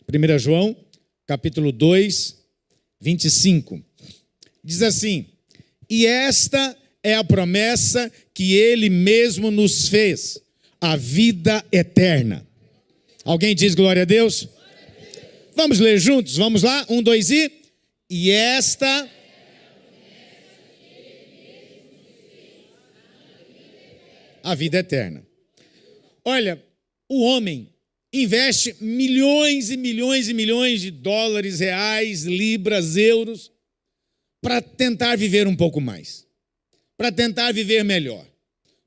1 João, capítulo 2, 25. Diz assim: e esta é a promessa que ele mesmo nos fez, a vida eterna. Alguém diz glória a Deus? Vamos ler juntos, vamos lá? 1, 2 e... E esta... a vida eterna. Olha, o homem investe milhões e milhões e milhões de dólares, reais, libras, euros, para tentar viver um pouco mais, para tentar viver melhor,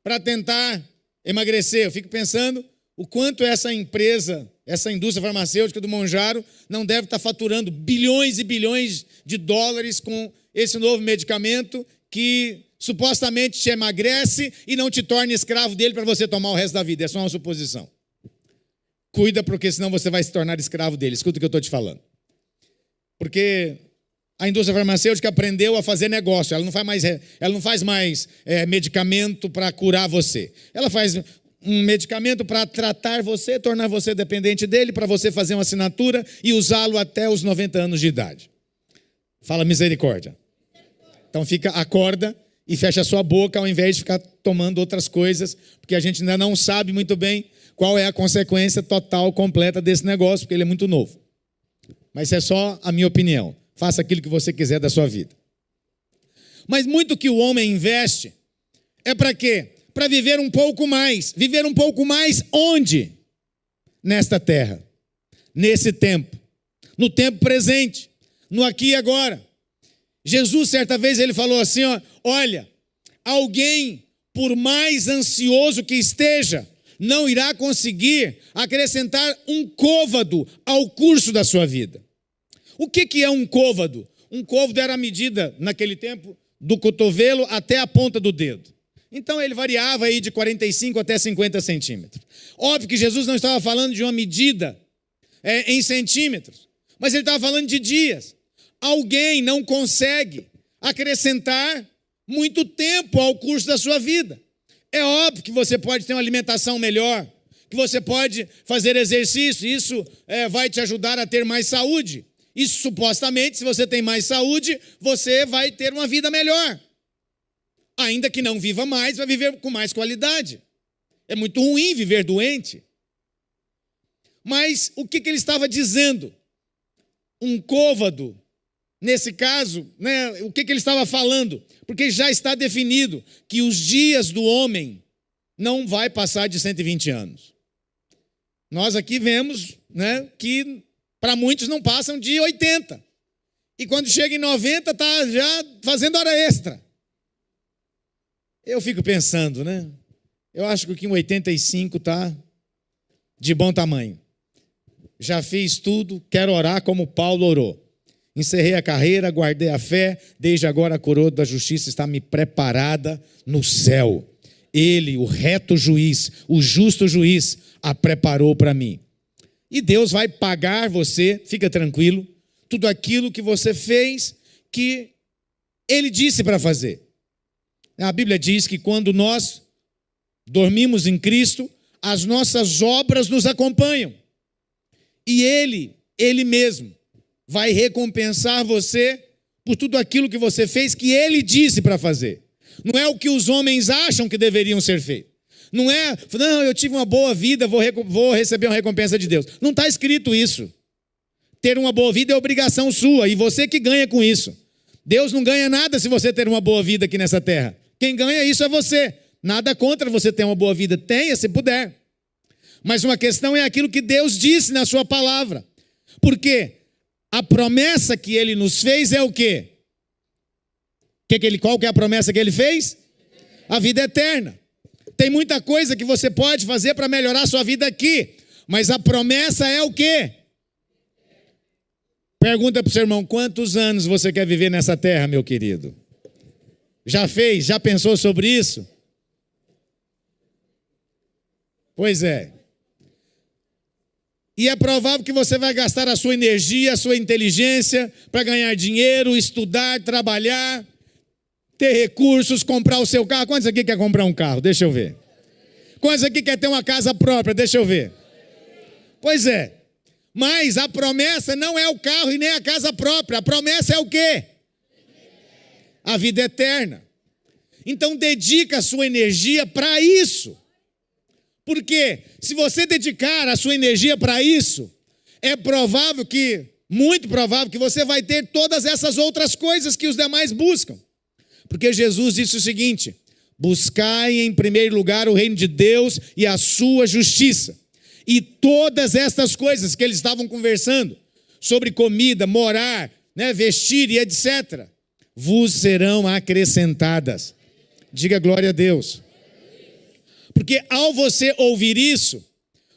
para tentar emagrecer. Eu fico pensando o quanto essa empresa, essa indústria farmacêutica do Mounjaro não deve estar faturando bilhões e bilhões de dólares com esse novo medicamento que supostamente te emagrece e não te torna escravo dele para você tomar o resto da vida. É só uma suposição. Cuida, porque senão você vai se tornar escravo dele. Escuta o que eu estou te falando. Porque a indústria farmacêutica aprendeu a fazer negócio. Ela não faz mais medicamento para curar você. Ela faz um medicamento para tratar você, tornar você dependente dele, para você fazer uma assinatura e usá-lo até os 90 anos de idade. Fala misericórdia. Então acorda e fecha a sua boca ao invés de ficar tomando outras coisas, porque a gente ainda não sabe muito bem qual é a consequência total, completa desse negócio, porque ele é muito novo. Mas é só a minha opinião. Faça aquilo que você quiser da sua vida. Mas muito que o homem investe é para quê? Para viver um pouco mais. Viver um pouco mais onde? Nesta terra. Nesse tempo. No tempo presente. No aqui e agora. Jesus, certa vez, ele falou assim, olha, alguém, por mais ansioso que esteja, não irá conseguir acrescentar um côvado ao curso da sua vida. O que é um côvado? Um côvado era a medida, naquele tempo, do cotovelo até a ponta do dedo. Então ele variava aí de 45 até 50 centímetros. Óbvio que Jesus não estava falando de uma medida em centímetros, mas ele estava falando de dias. Alguém não consegue acrescentar muito tempo ao curso da sua vida. É óbvio que você pode ter uma alimentação melhor, que você pode fazer exercício, isso vai te ajudar a ter mais saúde. Isso, supostamente, se você tem mais saúde, você vai ter uma vida melhor. Ainda que não viva mais, vai viver com mais qualidade. É muito ruim viver doente. Mas o que ele estava dizendo? Um côvado, nesse caso, o que ele estava falando? Porque já está definido que os dias do homem não vai passar de 120 anos. Nós aqui vemos que para muitos não passam de 80. E quando chega em 90, está já fazendo hora extra. Eu fico pensando, eu acho que em 85 está de bom tamanho. Já fiz tudo, quero orar como Paulo orou. Encerrei a carreira, guardei a fé, desde agora a coroa da justiça está me preparada no céu. Ele, o reto juiz, o justo juiz, a preparou para mim. E Deus vai pagar você, fica tranquilo, tudo aquilo que você fez, que Ele disse para fazer. A Bíblia diz que quando nós dormimos em Cristo, as nossas obras nos acompanham. E Ele mesmo, vai recompensar você por tudo aquilo que você fez, que Ele disse para fazer. Não é o que os homens acham que deveriam ser feito. Não, eu tive uma boa vida, vou receber uma recompensa de Deus. Não está escrito isso. Ter uma boa vida é obrigação sua, e você que ganha com isso. Deus não ganha nada se você ter uma boa vida aqui nessa terra. Quem ganha isso é você. Nada contra você ter uma boa vida. Tenha, se puder. Mas uma questão é aquilo que Deus disse na sua palavra. Por quê? A promessa que Ele nos fez é o quê? Qual que é a promessa que Ele fez? A vida eterna. Tem muita coisa que você pode fazer para melhorar a sua vida aqui, mas a promessa é o quê? Pergunta para o seu irmão, quantos anos você quer viver nessa terra, meu querido? Já fez? Já pensou sobre isso? Pois é. E é provável que você vai gastar a sua energia, a sua inteligência para ganhar dinheiro, estudar, trabalhar, ter recursos, comprar o seu carro. Quantos aqui quer comprar um carro? Deixa eu ver. Quantos aqui quer ter uma casa própria? Deixa eu ver. Pois é. Mas a promessa não é o carro e nem a casa própria. A promessa é o quê? A vida eterna. Então dedica a sua energia para isso. Porque se você dedicar a sua energia para isso, é provável que, muito provável, que você vai ter todas essas outras coisas que os demais buscam. Porque Jesus disse o seguinte: buscai em primeiro lugar o reino de Deus e a sua justiça. E todas estas coisas que eles estavam conversando, sobre comida, morar, vestir e etc., vos serão acrescentadas. Diga glória a Deus. Porque ao você ouvir isso,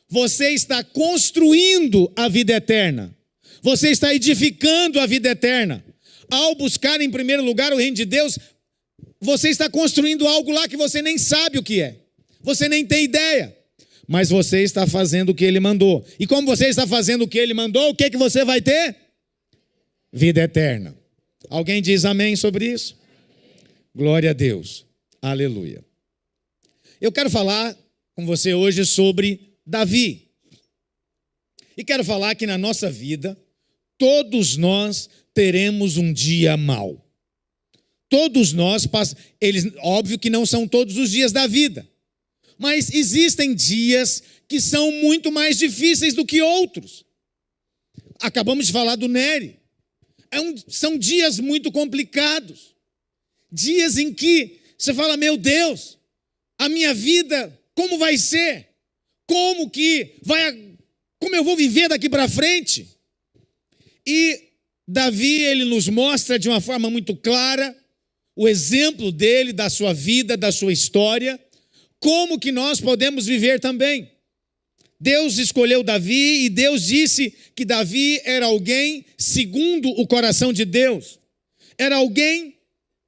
você está construindo a vida eterna. Você está edificando a vida eterna. Ao buscar em primeiro lugar o reino de Deus, você está construindo algo lá que você nem sabe o que é. Você nem tem ideia. Mas você está fazendo o que Ele mandou. E como você está fazendo o que Ele mandou, o que você vai ter? Vida eterna. Alguém diz amém sobre isso? Glória a Deus. Aleluia. Eu quero falar com você hoje sobre Davi. E quero falar que na nossa vida, todos nós teremos um dia mau. Todos nós passamos. Óbvio que não são todos os dias da vida. Mas existem dias que são muito mais difíceis do que outros. Acabamos de falar do Nery. São dias muito complicados. Dias em que você fala, meu Deus, a minha vida, como vai ser? Como eu vou viver daqui para frente? E Davi, ele nos mostra de uma forma muito clara o exemplo dele, da sua vida, da sua história, como que nós podemos viver também. Deus escolheu Davi e Deus disse que Davi era alguém segundo o coração de Deus. Era alguém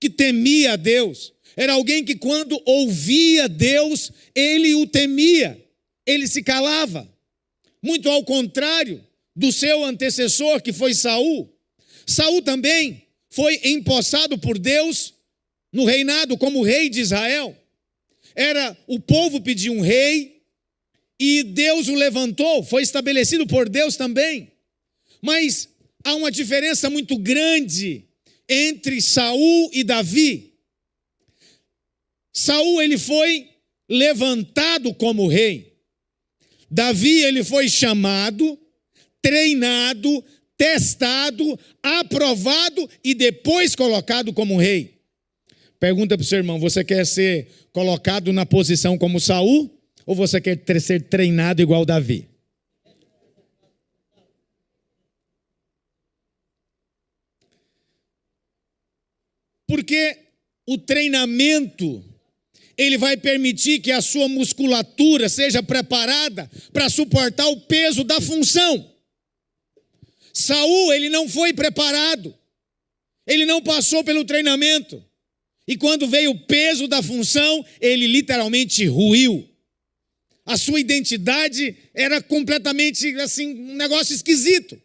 que temia a Deus. Era alguém que quando ouvia Deus, ele o temia. Ele se calava. Muito ao contrário do seu antecessor, que foi Saul. Saul também foi empossado por Deus no reinado como rei de Israel. O povo pediu um rei e Deus o levantou, foi estabelecido por Deus também. Mas há uma diferença muito grande entre Saul e Davi. Saul, ele foi levantado como rei. Davi, ele foi chamado, treinado, testado, aprovado e depois colocado como rei. Pergunta para o seu irmão, você quer ser colocado na posição como Saul ou você quer ser treinado igual Davi? Porque o treinamento, ele vai permitir que a sua musculatura seja preparada para suportar o peso da função. Saul, ele não foi preparado. Ele não passou pelo treinamento. E quando veio o peso da função, ele literalmente ruiu. A sua identidade era completamente assim, um negócio esquisito.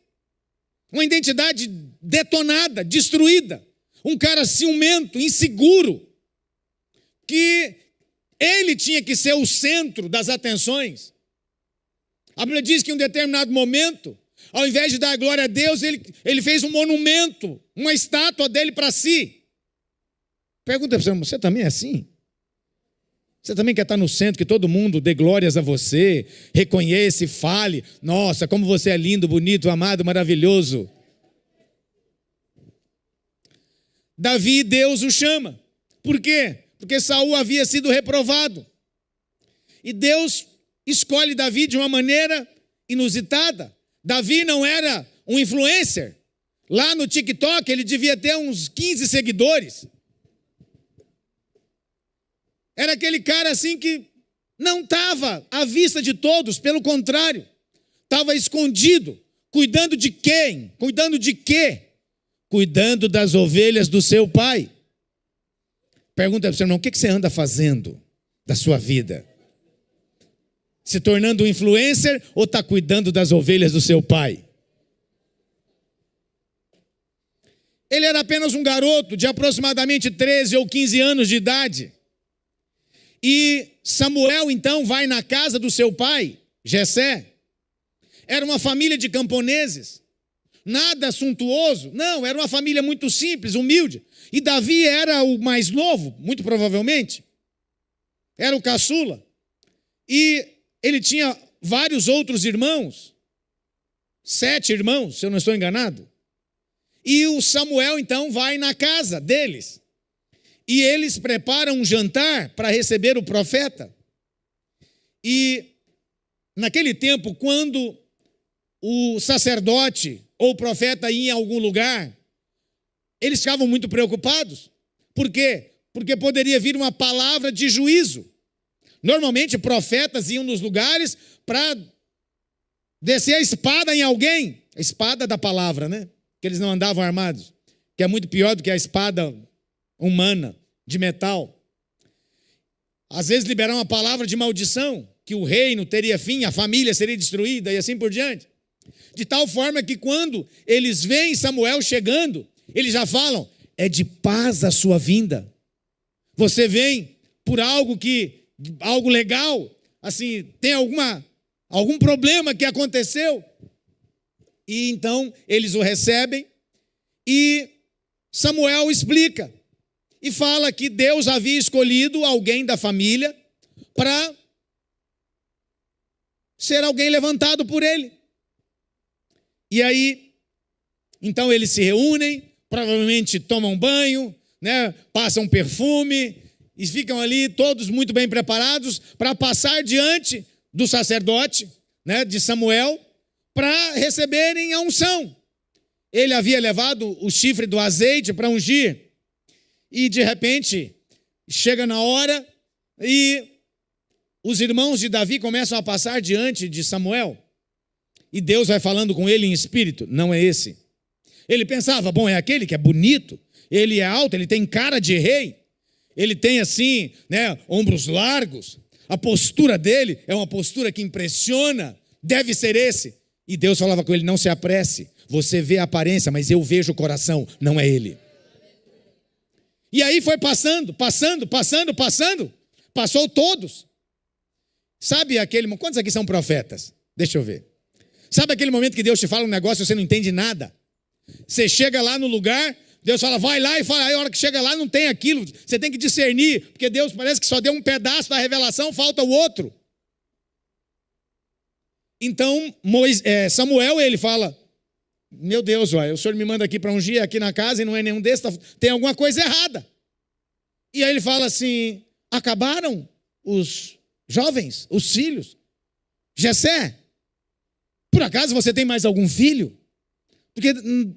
Uma identidade detonada, destruída. Um cara ciumento, inseguro. Que ele tinha que ser o centro das atenções. A Bíblia diz que em um determinado momento, ao invés de dar glória a Deus, ele fez um monumento, uma estátua dele para si. Pergunta para você também é assim? Você também quer estar no centro, que todo mundo dê glórias a você, reconheça e fale, nossa, como você é lindo, bonito, amado, maravilhoso. Davi, Deus o chama. Por quê? Porque Saul havia sido reprovado. E Deus escolhe Davi de uma maneira inusitada. Davi não era um influencer. Lá no TikTok ele devia ter uns 15 seguidores. Era aquele cara assim que não estava à vista de todos, pelo contrário. Estava escondido. Cuidando de quem? Cuidando de quê? Cuidando das ovelhas do seu pai. Pergunta para o seu irmão, o que você anda fazendo da sua vida? Se tornando um influencer ou está cuidando das ovelhas do seu pai? Ele era apenas um garoto de aproximadamente 13 ou 15 anos de idade. E Samuel então vai na casa do seu pai, Jessé. era uma família de camponeses, nada suntuoso, não, era uma família muito simples, humilde. E Davi era o mais novo, muito provavelmente, era o caçula. E ele tinha vários outros irmãos, 7 irmãos, se eu não estou enganado. E o Samuel, então, vai na casa deles. E eles preparam um jantar para receber o profeta. E naquele tempo, quando o sacerdote ou o profeta ia em algum lugar, eles ficavam muito preocupados. Por quê? Porque poderia vir uma palavra de juízo. Normalmente, profetas iam nos lugares para descer a espada em alguém. A espada da palavra, né? Que eles não andavam armados. Que é muito pior do que a espada humana, de metal. Às vezes liberar uma palavra de maldição, que o reino teria fim, a família seria destruída e assim por diante. De tal forma que quando eles veem Samuel chegando, eles já falam, é de paz a sua vinda. Você vem por algo legal, assim, tem algum problema que aconteceu. E então eles o recebem e Samuel explica e fala que Deus havia escolhido alguém da família para ser alguém levantado por ele. E aí, então eles se reúnem, provavelmente tomam banho, né, passam perfume e ficam ali todos muito bem preparados para passar diante do sacerdote, né, de Samuel, para receberem a unção. Ele havia levado o chifre do azeite para ungir. E de repente, chega na hora e os irmãos de Davi começam a passar diante de Samuel. E Deus vai falando com ele em espírito. Não é esse. Ele pensava, bom, é aquele que é bonito, ele é alto, ele tem cara de rei, ele tem assim, né, ombros largos, a postura dele é uma postura que impressiona, deve ser esse. E Deus falava com ele, não se apresse, você vê a aparência, mas eu vejo o coração, não é ele. E aí foi passando, passou todos. Sabe aquele, quantos aqui são profetas? Deixa eu ver. Sabe aquele momento que Deus te fala um negócio e você não entende nada? Você chega lá no lugar, Deus fala, vai lá e fala, aí a hora que chega lá não tem aquilo, você tem que discernir, porque Deus parece que só deu um pedaço da revelação, falta o outro. Então, Samuel, ele fala, meu Deus, o senhor me manda aqui para ungir aqui na casa e não é nenhum desses, tem alguma coisa errada. E aí ele fala assim, acabaram os jovens, os filhos? Jessé, por acaso você tem mais algum filho? Porque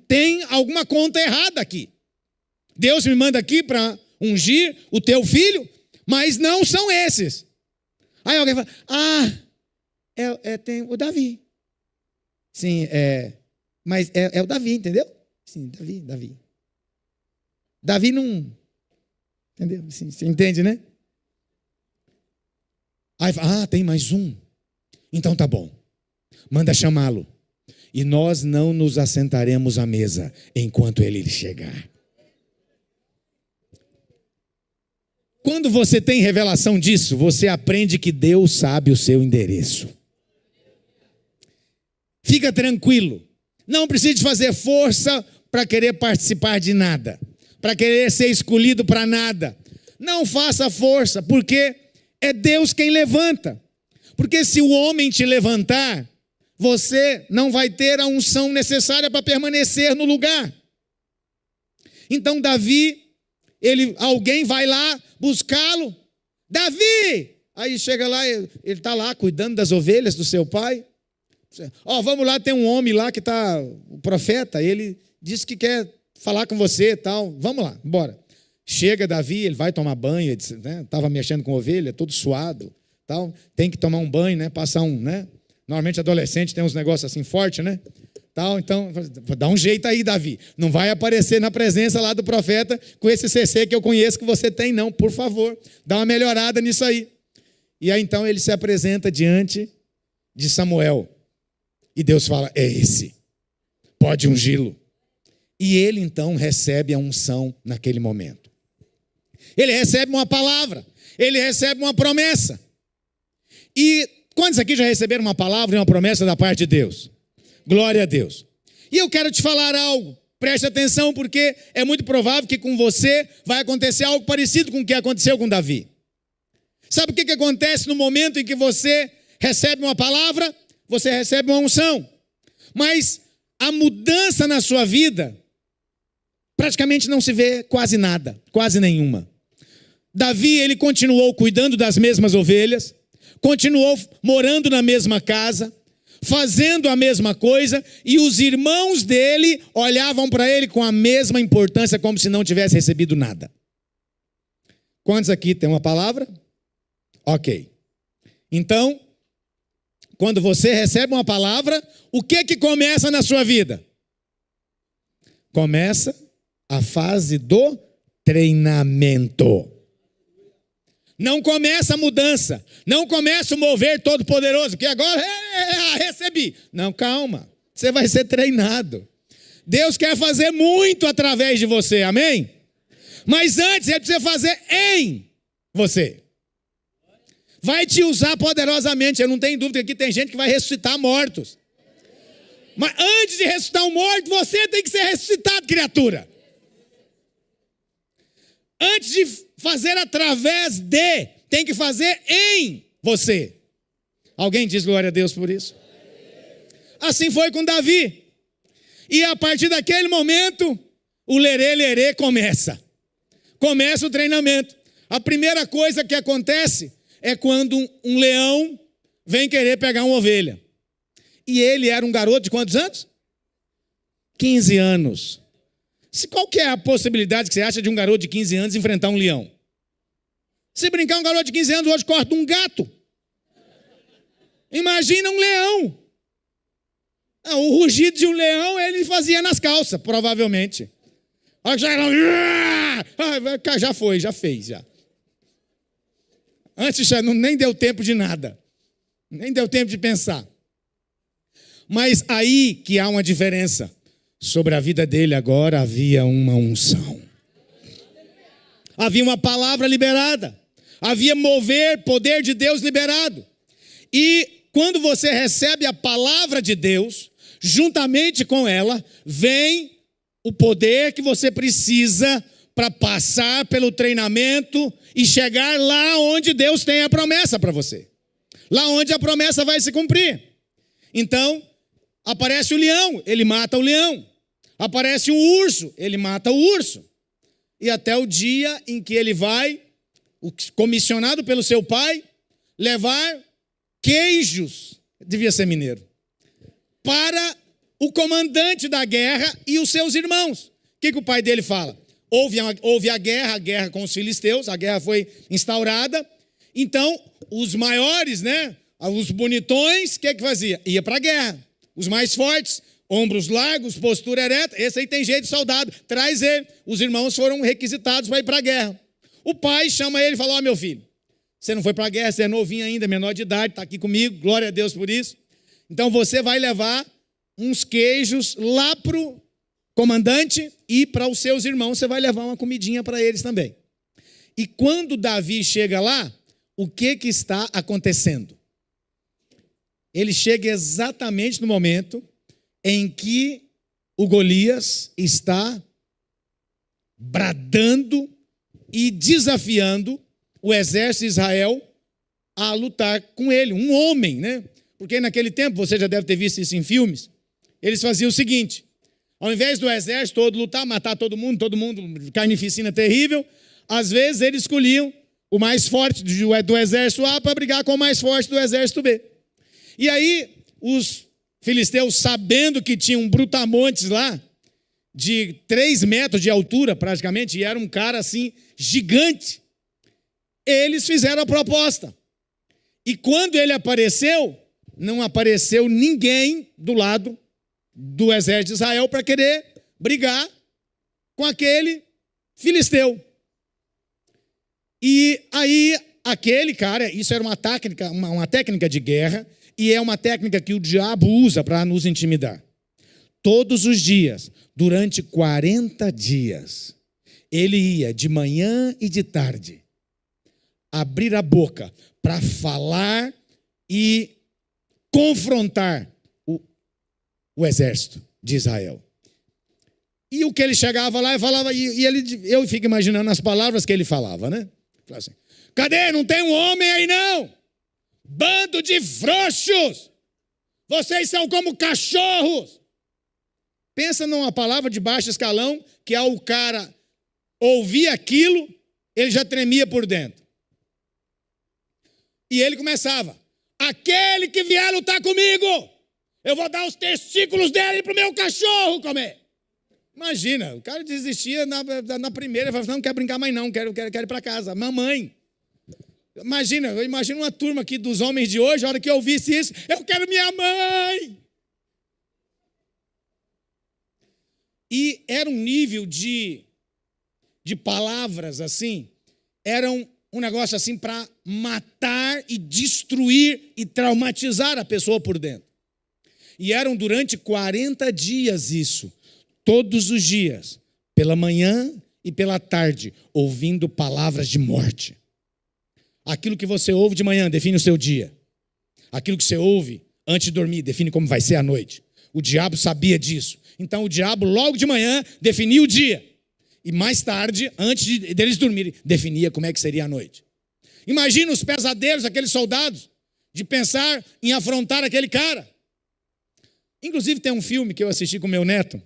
tem alguma conta errada aqui. Deus me manda aqui para ungir o teu filho, mas não são esses. Aí alguém fala, tem o Davi. Sim, mas é o Davi, entendeu? Sim, Davi. Davi não, entendeu? Sim, você entende, né? Aí fala, tem mais um. Então tá bom, manda chamá-lo. E nós não nos assentaremos à mesa enquanto ele chegar. Quando você tem revelação disso, você aprende que Deus sabe o seu endereço. Fica tranquilo. Não precisa fazer força para querer participar de nada, para querer ser escolhido para nada. Não faça força, porque é Deus quem levanta. Porque se o homem te levantar, você não vai ter a unção necessária para permanecer no lugar. Então Davi, alguém vai lá buscá-lo. Davi! Aí chega lá, ele está lá cuidando das ovelhas do seu pai. Vamos lá, tem um homem lá que está, o profeta, ele disse que quer falar com você e tal. Vamos lá, bora. Chega Davi, ele vai tomar banho, estava mexendo com ovelha, todo suado, tal. Tem que tomar um banho, né? Passar né? Normalmente adolescente tem uns negócios assim fortes, né? Tal, então, dá um jeito aí, Davi. Não vai aparecer na presença lá do profeta com esse CC que eu conheço que você tem, não. Por favor, dá uma melhorada nisso aí. E aí, então, ele se apresenta diante de Samuel. E Deus fala, é esse. Pode ungí-lo. E ele, então, recebe a unção naquele momento. Ele recebe uma palavra. Ele recebe uma promessa. E Quantos aqui já receberam uma palavra e uma promessa da parte de Deus? Glória a Deus. E eu quero te falar algo. Preste atenção, porque é muito provável que com você vai acontecer algo parecido com o que aconteceu com Davi. Sabe o que acontece no momento em que você recebe uma palavra? Você recebe uma unção. Mas a mudança na sua vida, praticamente não se vê quase nada, quase nenhuma. Davi, ele continuou cuidando das mesmas ovelhas, continuou morando na mesma casa, fazendo a mesma coisa, e os irmãos dele olhavam para ele com a mesma importância, como se não tivesse recebido nada. Quantos aqui tem uma palavra? Ok. Então, quando você recebe uma palavra, o que começa na sua vida? Começa a fase do treinamento. Não começa a mudança, não começa o mover todo poderoso, porque agora recebi. Não, calma, você vai ser treinado. Deus quer fazer muito através de você, amém? Mas antes ele precisa fazer em você. Vai te usar poderosamente, eu não tenho dúvida que tem gente que vai ressuscitar mortos. Mas antes de ressuscitar um morto, você tem que ser ressuscitado, criatura. Antes de fazer através de, tem que fazer em você. Alguém diz glória a Deus por isso? Assim foi com Davi. E a partir daquele momento, o lerê começa. Começa o treinamento. A primeira coisa que acontece é quando um leão vem querer pegar uma ovelha. E ele era um garoto de quantos anos? 15 anos. Qual que é a possibilidade que você acha de um garoto de 15 anos enfrentar um leão? Se brincar, um garoto de 15 anos hoje corta um gato. Imagina um leão. O rugido de um leão ele fazia nas calças, provavelmente. Já fez. Antes nem deu tempo de nada. Nem deu tempo de pensar. Mas aí que há uma diferença. Sobre a vida dele agora havia uma unção. Havia uma palavra liberada. Havia poder de Deus liberado. E quando você recebe a palavra de Deus, juntamente com ela, vem o poder que você precisa para passar pelo treinamento e chegar lá onde Deus tem a promessa para você. Lá onde a promessa vai se cumprir. Então, aparece o leão, ele mata o leão. Aparece um urso, ele mata o urso. E até o dia em que ele vai, comissionado pelo seu pai, levar queijos, devia ser mineiro, para o comandante da guerra e os seus irmãos. O que o pai dele fala? Houve a guerra com os filisteus, a guerra foi instaurada. Então, os maiores, os bonitões, o que fazia? Ia para a guerra. Os mais fortes, ombros largos, postura ereta, esse aí tem jeito de soldado, traz ele. Os irmãos foram requisitados para ir para a guerra. O pai chama ele e fala: meu filho, você não foi para a guerra, você é novinho ainda, menor de idade, está aqui comigo, glória a Deus por isso. Então você vai levar uns queijos lá para o comandante e para os seus irmãos, você vai levar uma comidinha para eles também. E quando Davi chega lá, o que está acontecendo? Ele chega exatamente no momento em que o Golias está bradando e desafiando o exército de Israel a lutar com ele, um homem, Porque naquele tempo, você já deve ter visto isso em filmes, eles faziam o seguinte: ao invés do exército todo lutar, matar todo mundo, carnificina terrível, às vezes eles escolhiam o mais forte do exército A para brigar com o mais forte do exército B. E aí, os filisteus, sabendo que tinha um brutamontes lá, de 3 metros de altura praticamente, e era um cara assim, gigante, eles fizeram a proposta. E quando ele apareceu, não apareceu ninguém do lado do exército de Israel para querer brigar com aquele filisteu. E aí, aquele cara, isso era uma técnica de guerra, e é uma técnica que o diabo usa para nos intimidar. Todos os dias, durante 40 dias, ele ia de manhã e de tarde abrir a boca para falar e confrontar o exército de Israel. E o que ele chegava lá e falava, eu fico imaginando as palavras que ele falava, né? Falava assim, cadê? Não tem um homem aí não? Bando de frouxos! Vocês são como cachorros! Pensa numa palavra de baixo escalão, que ao cara ouvir aquilo, ele já tremia por dentro. E ele começava, aquele que vier lutar comigo, eu vou dar os testículos dele pro meu cachorro comer. Imagina, o cara desistia na primeira, ele falava, não quero brincar mais não, quero ir para casa. Mamãe. Imagina, eu imagino uma turma aqui dos homens de hoje, a hora que eu ouvisse isso, eu quero minha mãe. E era um nível de palavras assim, eram um negócio assim para matar e destruir e traumatizar a pessoa por dentro. E eram durante 40 dias isso. Todos os dias, pela manhã e pela tarde, ouvindo palavras de morte. Aquilo que você ouve de manhã define o seu dia. Aquilo que você ouve antes de dormir define como vai ser a noite. O diabo sabia disso. Então o diabo logo de manhã definia o dia. E mais tarde, antes deles dormirem, definia como é que seria a noite. Imagina os pesadelos daqueles soldados de pensar em afrontar aquele cara. Inclusive tem um filme que eu assisti com meu neto.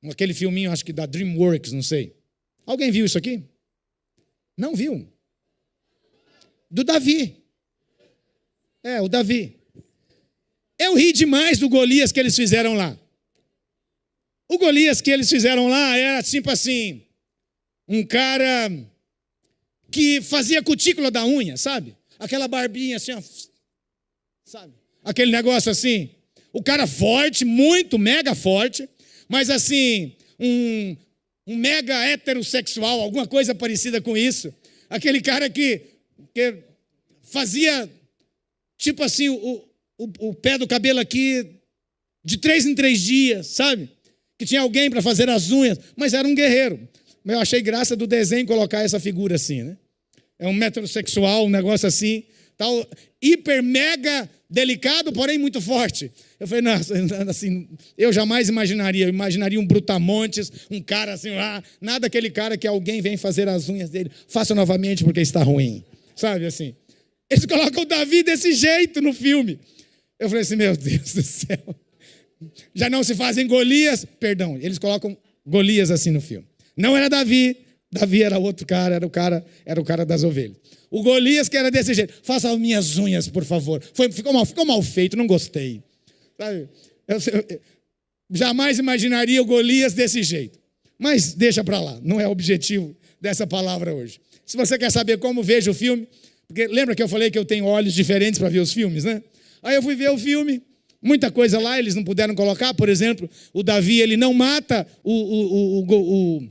Aquele filminho, acho que da DreamWorks, não sei. Alguém viu isso aqui? Não viu? Do Davi. O Davi. Eu ri demais do Golias que eles fizeram lá. O Golias que eles fizeram lá era tipo assim, um cara que fazia cutícula da unha, sabe? Aquela barbinha assim, ó, sabe? Aquele negócio assim. O cara forte, muito, mega forte. Mas assim, um mega heterossexual, alguma coisa parecida com isso. Aquele cara que fazia, tipo assim, o pé do cabelo aqui, de 3 em 3 dias, sabe? Que tinha alguém para fazer as unhas, mas era um guerreiro. Mas eu achei graça do desenho colocar essa figura assim, né? É um heterossexual, um negócio assim, tal, hiper, mega delicado, porém muito forte. Eu falei, nossa, assim, eu jamais imaginaria. Eu imaginaria um brutamontes, um cara assim, nada aquele cara que alguém vem fazer as unhas dele. Faça novamente porque está ruim. Sabe assim? Eles colocam o Davi desse jeito no filme. Eu falei assim, meu Deus do céu. Já não se fazem Golias. Perdão, eles colocam Golias assim no filme. Não era Davi. Davi era outro cara, era o cara das ovelhas. O Golias que era desse jeito. Faça as minhas unhas, por favor. Ficou mal feito, não gostei. Sabe? Eu jamais imaginaria o Golias desse jeito. Mas deixa para lá, não é o objetivo dessa palavra hoje. Se você quer saber como vejo o filme, porque lembra que eu falei que eu tenho olhos diferentes para ver os filmes, né? Aí eu fui ver o filme, muita coisa lá eles não puderam colocar. Por exemplo, o Davi, ele não mata o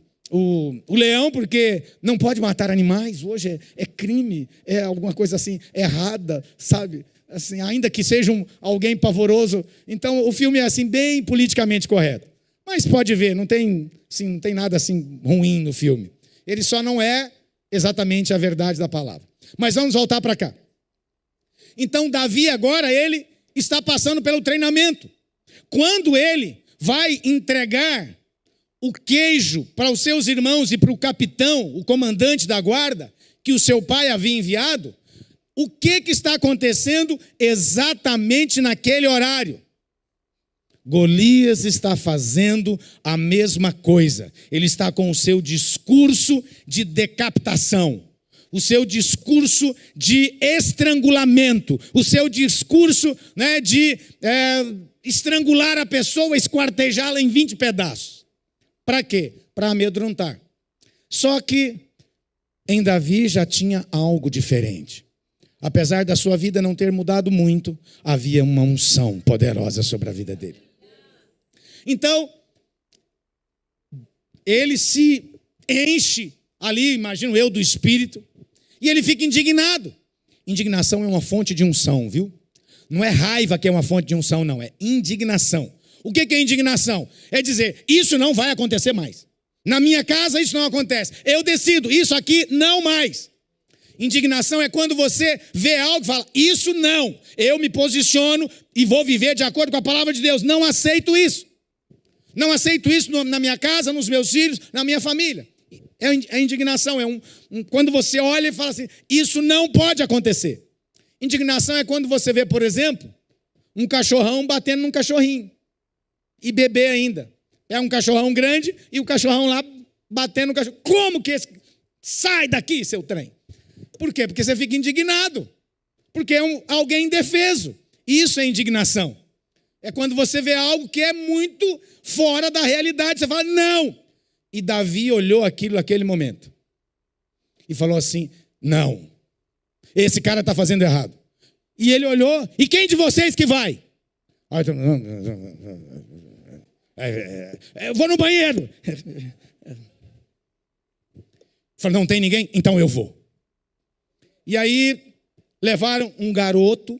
leão, porque não pode matar animais. Hoje é crime, é alguma coisa assim errada, sabe? Assim, ainda que seja alguém pavoroso. Então o filme é assim bem politicamente correto. Mas pode ver, não tem nada assim ruim no filme. Ele só não é exatamente a verdade da palavra. Mas vamos voltar para cá. Então Davi agora, ele está passando pelo treinamento. Quando ele vai entregar o queijo para os seus irmãos e para o capitão, o comandante da guarda, que o seu pai havia enviado, o que está acontecendo exatamente naquele horário? Golias está fazendo a mesma coisa. Ele está com o seu discurso de decapitação, o seu discurso de estrangulamento, o seu discurso, né, de estrangular a pessoa, esquartejá-la em 20 pedaços. Para quê? Para amedrontar. Só que em Davi já tinha algo diferente. Apesar da sua vida não ter mudado muito, havia uma unção poderosa sobre a vida dele. Então, ele se enche ali, imagino eu, do Espírito, e ele fica indignado. Indignação é uma fonte de unção, viu? Não é raiva que é uma fonte de unção, não, é indignação. O que é indignação? É dizer, isso não vai acontecer mais. Na minha casa isso não acontece. Eu decido, isso aqui não mais. Indignação é quando você vê algo e fala, isso não, eu me posiciono e vou viver de acordo com a palavra de Deus. Não aceito isso. Não aceito isso na minha casa, nos meus filhos, na minha família. É indignação, quando você olha e fala assim, isso não pode acontecer. Indignação é quando você vê, por exemplo, um cachorrão batendo num cachorrinho. E bebê ainda. É um cachorrão grande e o cachorrão lá batendo no cachorro. Como que esse... Sai daqui, seu trem. Por quê? Porque você fica indignado. Porque é alguém indefeso. Isso é indignação. É quando você vê algo que é muito fora da realidade. Você fala, não. E Davi olhou aquilo naquele momento. E falou assim, não. Esse cara está fazendo errado. E ele olhou, e quem de vocês que vai? Eu vou no banheiro. Falei, não tem ninguém? Então eu vou. E aí levaram um garoto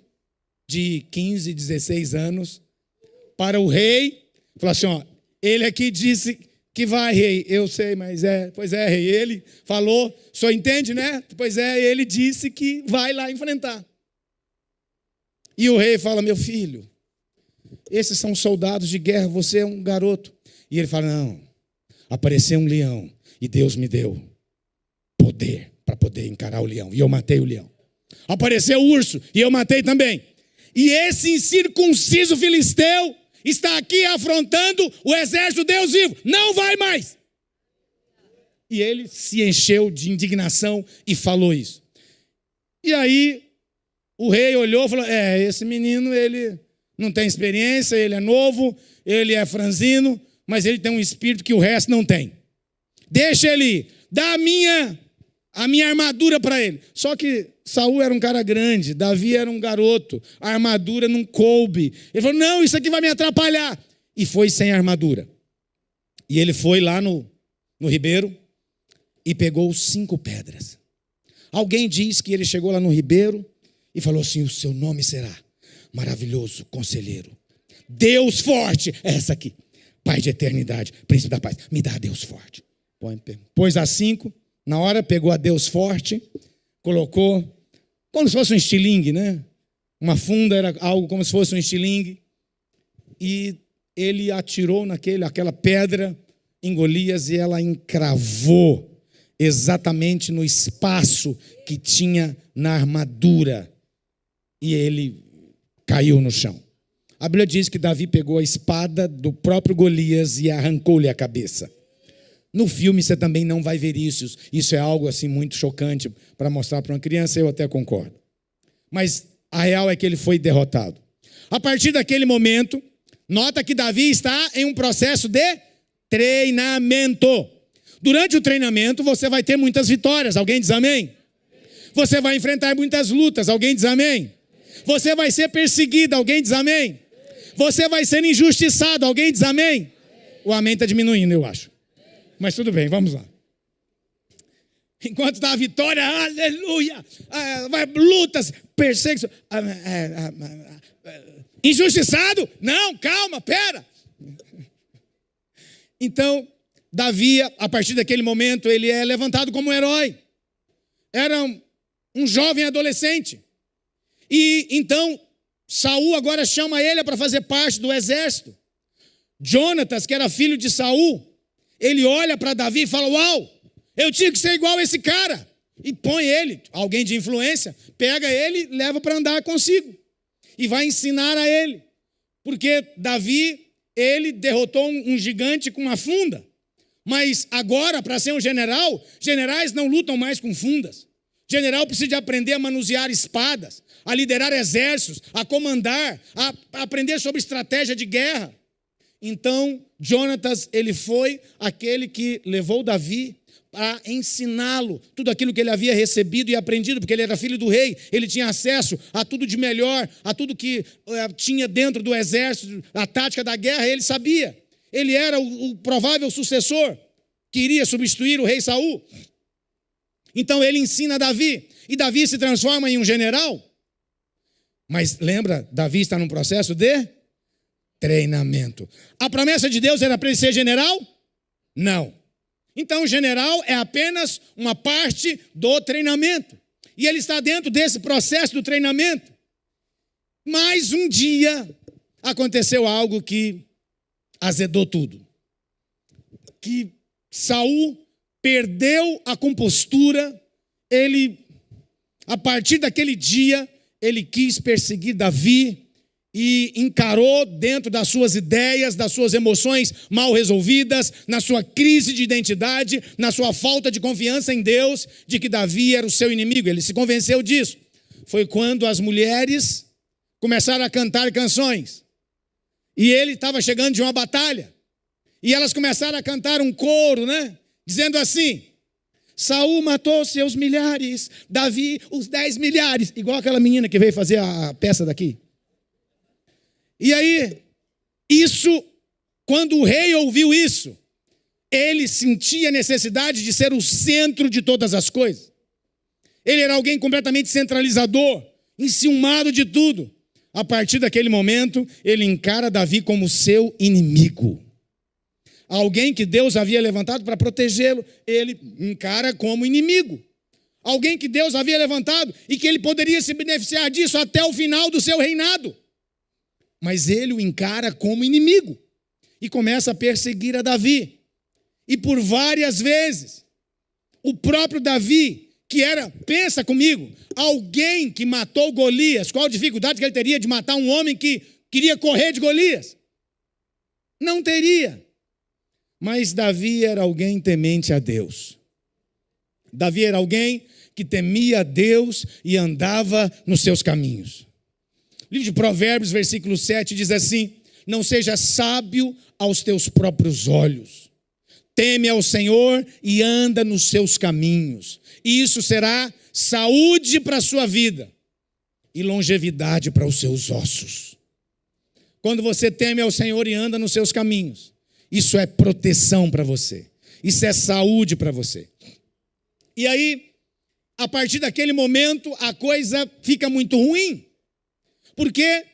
de 15, 16 anos para o rei. Falou assim, ó, ele aqui disse que vai, rei. Eu sei, mas pois é, rei. Ele falou, o senhor entende, né? Pois é, ele disse que vai lá enfrentar. E o rei fala, meu filho, esses são soldados de guerra, você é um garoto. E ele fala, não, apareceu um leão e Deus me deu poder para poder encarar o leão. E eu matei o leão. Apareceu o urso e eu matei também. E esse incircunciso filisteu está aqui afrontando o exército de Deus vivo. Não vai mais. E ele se encheu de indignação e falou isso. E aí o rei olhou e falou, esse menino, ele não tem experiência, ele é novo, ele é franzino, mas ele tem um espírito que o resto não tem. Deixa ele ir. Dá a minha armadura para ele. Só que Saul era um cara grande, Davi era um garoto, a armadura não coube. Ele falou, não, isso aqui vai me atrapalhar. E foi sem armadura. E ele foi lá no ribeiro e pegou 5 pedras. Alguém diz que ele chegou lá no ribeiro e falou assim, o seu nome será maravilhoso conselheiro, Deus forte, essa aqui, Pai de eternidade, príncipe da paz, me dá Deus forte. Pôs as 5, na hora pegou a Deus forte, colocou, como se fosse um estilingue, né? Uma funda era algo como se fosse um estilingue, e ele atirou aquela pedra em Golias e ela encravou exatamente no espaço que tinha na armadura, e ele caiu no chão. A Bíblia diz que Davi pegou a espada do próprio Golias e arrancou-lhe a cabeça. No filme você também não vai ver isso. Isso é algo assim muito chocante para mostrar para uma criança, eu até concordo. Mas a real é que ele foi derrotado. A partir daquele momento, nota que Davi está em um processo de treinamento. Durante o treinamento você vai ter muitas vitórias. Alguém diz amém? Você vai enfrentar muitas lutas. Alguém diz amém? Você vai ser perseguido, alguém diz amém? Você vai ser injustiçado, alguém diz amém? O amém está diminuindo, eu acho. Mas tudo bem, vamos lá. Enquanto está a vitória, aleluia, lutas, perseguição. Injustiçado? Não, calma, pera. Então, Davi, a partir daquele momento, ele é levantado como um herói. Era um jovem adolescente. E então, Saul agora chama ele para fazer parte do exército. Jonatas, que era filho de Saul, ele olha para Davi e fala, uau, eu tinha que ser igual a esse cara. E põe ele, alguém de influência, pega ele e leva para andar consigo. E vai ensinar a ele. Porque Davi, ele derrotou um gigante com uma funda. Mas agora, para ser um general, generais não lutam mais com fundas. General precisa de aprender a manusear espadas, a liderar exércitos, a comandar, a aprender sobre estratégia de guerra. Então, Jonatas, ele foi aquele que levou Davi a ensiná-lo tudo aquilo que ele havia recebido e aprendido, porque ele era filho do rei, ele tinha acesso a tudo de melhor, a tudo que tinha dentro do exército, a tática da guerra, ele sabia. Ele era o provável sucessor que iria substituir o rei Saul. Então ele ensina Davi, e Davi se transforma em um general. Mas lembra, Davi está num processo de treinamento. A promessa de Deus era para ele ser general? Não. Então o general é apenas uma parte do treinamento. E ele está dentro desse processo do treinamento. Mas um dia aconteceu algo que azedou tudo. Que Saul perdeu a compostura. A partir daquele dia, ele quis perseguir Davi e encarou dentro das suas ideias, das suas emoções mal resolvidas, na sua crise de identidade, na sua falta de confiança em Deus, de que Davi era o seu inimigo. Ele se convenceu disso. Foi quando as mulheres começaram a cantar canções. E ele estava chegando de uma batalha. E elas começaram a cantar um coro, né? Dizendo assim: Saul matou seus milhares, Davi os 10 milhares. Igual aquela menina que veio fazer a peça daqui. E aí, quando o rei ouviu isso, ele sentia a necessidade de ser o centro de todas as coisas. Ele era alguém completamente centralizador, enciumado de tudo. A partir daquele momento, ele encara Davi como seu inimigo. Alguém que Deus havia levantado para protegê-lo, ele encara como inimigo. Alguém que Deus havia levantado e que ele poderia se beneficiar disso até o final do seu reinado. Mas ele o encara como inimigo e começa a perseguir a Davi. E por várias vezes, o próprio Davi, que era, pensa comigo, alguém que matou Golias, qual a dificuldade que ele teria de matar um homem que queria correr de Golias? Não teria. Mas Davi era alguém temente a Deus. Davi era alguém que temia a Deus e andava nos seus caminhos. O livro de Provérbios, versículo 7, diz assim: não seja sábio aos teus próprios olhos. Teme ao Senhor e anda nos seus caminhos. E isso será saúde para a sua vida e longevidade para os seus ossos. Quando você teme ao Senhor e anda nos seus caminhos, isso é proteção para você. Isso é saúde para você. E aí, a partir daquele momento, a coisa fica muito ruim. Porque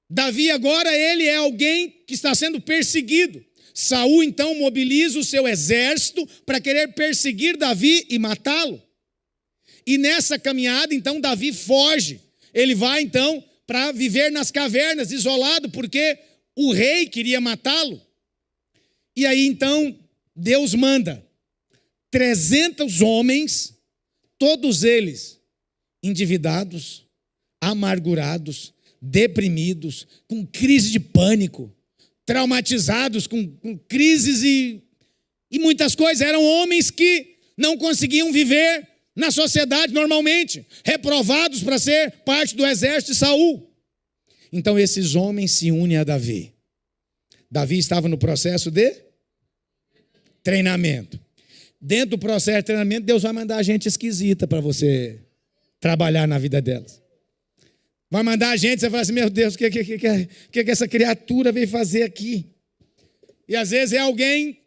Davi agora, ele é alguém que está sendo perseguido. Saul, então, mobiliza o seu exército para querer perseguir Davi e matá-lo. E nessa caminhada, então, Davi foge. Ele vai, então, para viver nas cavernas, isolado, porque o rei queria matá-lo. E aí, então, Deus manda 300 homens, todos eles endividados, amargurados, deprimidos, com crise de pânico, traumatizados, com crises e muitas coisas. Eram homens que não conseguiam viver na sociedade normalmente, reprovados para ser parte do exército de Saul. Então esses homens se unem a Davi. Davi estava no processo de treinamento. Dentro do processo de treinamento, Deus vai mandar gente esquisita para você trabalhar na vida delas. Vai mandar gente, você fala assim: meu Deus, o que essa criatura veio fazer aqui? E às vezes é alguém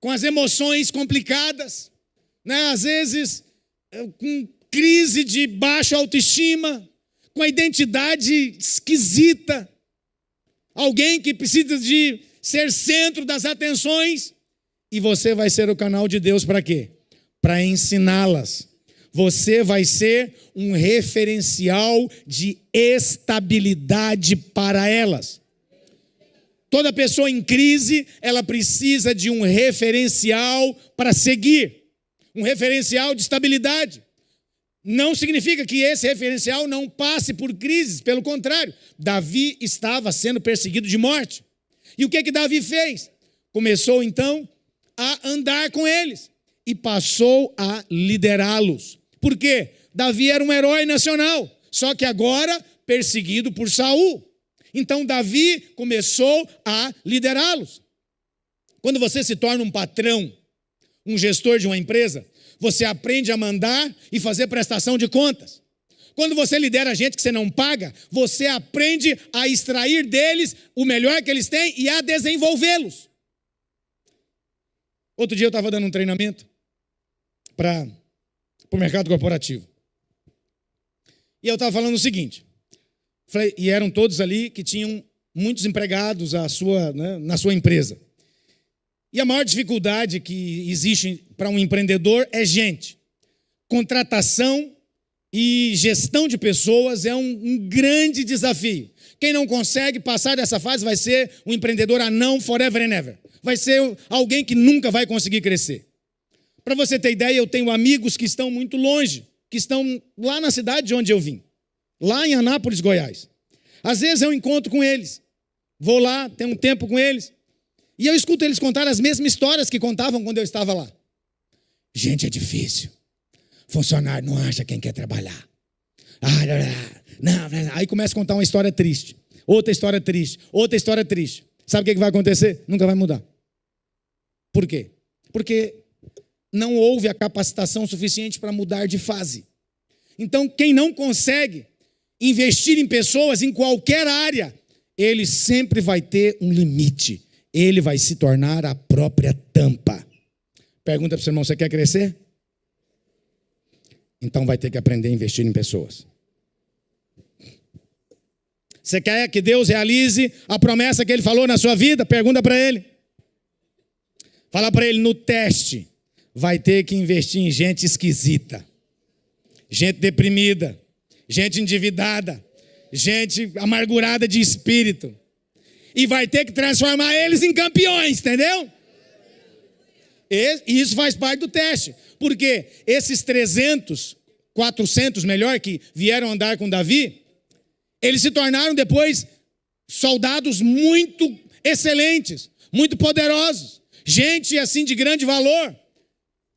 com as emoções complicadas, né? Às vezes com crise de baixa autoestima, com a identidade esquisita. Alguém que precisa de ser centro das atenções. E você vai ser o canal de Deus para quê? Para ensiná-las. Você vai ser um referencial de estabilidade para elas. Toda pessoa em crise, ela precisa de um referencial para seguir. Um referencial de estabilidade. Não significa que esse referencial não passe por crises, pelo contrário. Davi estava sendo perseguido de morte. E o que Davi fez? Começou então a andar com eles e passou a liderá-los. Por quê? Davi era um herói nacional, só que agora perseguido por Saul. Então Davi começou a liderá-los. Quando você se torna um patrão, um gestor de uma empresa, você aprende a mandar e fazer prestação de contas. Quando você lidera gente que você não paga, você aprende a extrair deles o melhor que eles têm e a desenvolvê-los. Outro dia eu estava dando um treinamento para o mercado corporativo. E eu estava falando o seguinte, e eram todos ali que tinham muitos empregados na sua empresa. E a maior dificuldade que existe para um empreendedor é gente. contratação e gestão de pessoas é um grande desafio. Quem não consegue passar dessa fase vai ser um empreendedor anão forever and ever. Vai ser alguém que nunca vai conseguir crescer. Para você ter ideia, eu tenho amigos que estão muito longe, que estão lá na cidade de onde eu vim, lá em Anápolis, Goiás. Às vezes eu encontro com eles, vou lá, tenho um tempo com eles, e eu escuto eles contar as mesmas histórias que contavam quando eu estava lá. Gente, é difícil. Funcionário não acha quem quer trabalhar. Não. Aí começa a contar uma história triste, outra história triste, outra história triste. Sabe o que vai acontecer? Nunca vai mudar. Por quê? Porque não houve a capacitação suficiente para mudar de fase. Então, quem não consegue investir em pessoas em qualquer área, ele sempre vai ter um limite. Ele vai se tornar a própria tampa. Pergunta para o seu irmão, você quer crescer? Então vai ter que aprender a investir em pessoas. Você quer que Deus realize a promessa que Ele falou na sua vida? Pergunta para Ele. Fala para Ele, no teste, vai ter que investir em gente esquisita, gente deprimida, gente endividada, gente amargurada de espírito. E vai ter que transformar eles em campeões, entendeu? E isso faz parte do teste. Porque esses 300, 400 melhor, que vieram andar com Davi, eles se tornaram depois soldados muito excelentes, muito poderosos. Gente assim de grande valor.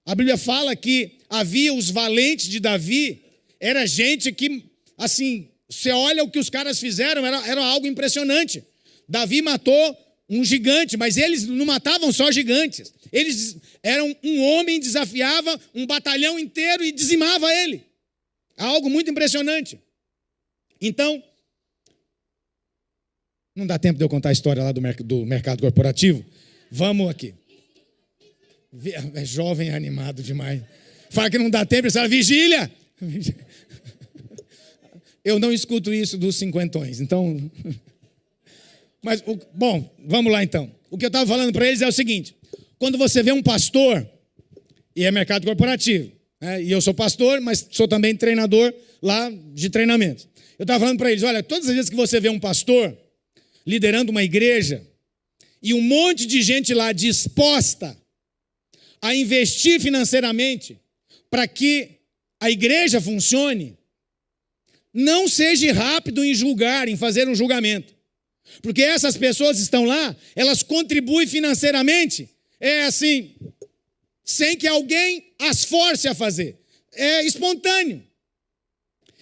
A Bíblia fala que havia os valentes de Davi, era gente que, assim, você olha o que os caras fizeram, era algo impressionante. Davi matou um gigante, mas eles não matavam só gigantes. Eles eram um homem, desafiava um batalhão inteiro e dizimava ele. Algo muito impressionante. Então, não dá tempo de eu contar a história lá do mercado corporativo. Vamos aqui. É jovem e animado demais. Fala que não dá tempo, você fala, vigília. Eu não escuto isso dos cinquentões, então... Mas, bom, vamos lá então. O que eu estava falando para eles é o seguinte. Quando você vê um pastor, e é mercado corporativo, né, e eu sou pastor, mas sou também treinador lá de treinamento. Eu estava falando para eles, olha, todas as vezes que você vê um pastor liderando uma igreja, e um monte de gente lá disposta a investir financeiramente para que a igreja funcione, não seja rápido em julgar, em fazer um julgamento. Porque essas pessoas estão lá, elas contribuem financeiramente, assim, sem que alguém as force a fazer. É espontâneo.